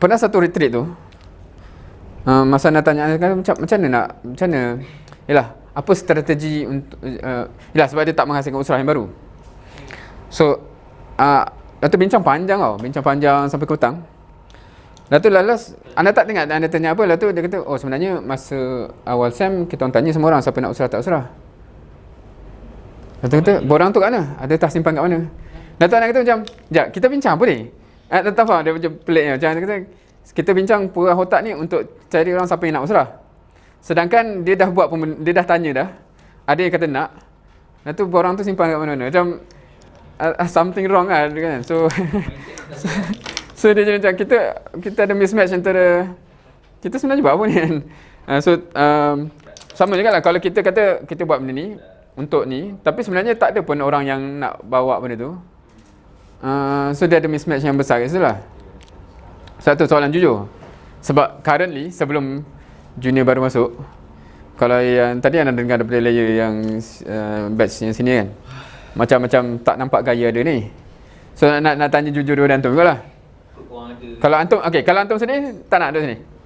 pernah satu retreat tu, masa nak tanya macam mana yalah, apa strategi untuk yalah, sebab dia tak menghasilkan usrah yang baru. So Dato' bincang panjang sampai ke petang. Dato' lalas, anda tak dengar anda tanya apa? Dato' dia kata, oh sebenarnya masa awal SEM kita orang tanya semua orang siapa nak usrah tak usrah. Dato' kata, borang tu kat mana? Ada tas simpan kat mana? Dato' anak kata macam, sekejap, kita bincang apa ni? Tak faham, dia macam peliknya. Macam dia kata, kita bincang pura otak ni untuk cari orang siapa yang nak usrah. Sedangkan dia dah tanya dah. Ada yang kata nak. Dato' borang tu simpan kat mana-mana. Macam something wrong kan. So dia macam kita ada mismatch antara kita sebenarnya buat apa ni kan. Sama juga lah kalau kita kata kita buat benda ni untuk ni, tapi sebenarnya tak ada pun orang yang nak bawa benda tu. So dia ada mismatch yang besar kat situ lah. Satu soalan jujur. Sebab currently sebelum junior baru masuk, kalau yang tadi anda dengar daripada layer yang batch yang sini kan, macam-macam tak nampak gaya dia ni. So nak tanya jujur dua antum juga lah. Kalau antum, kalau antum sendiri tak nak ada sini.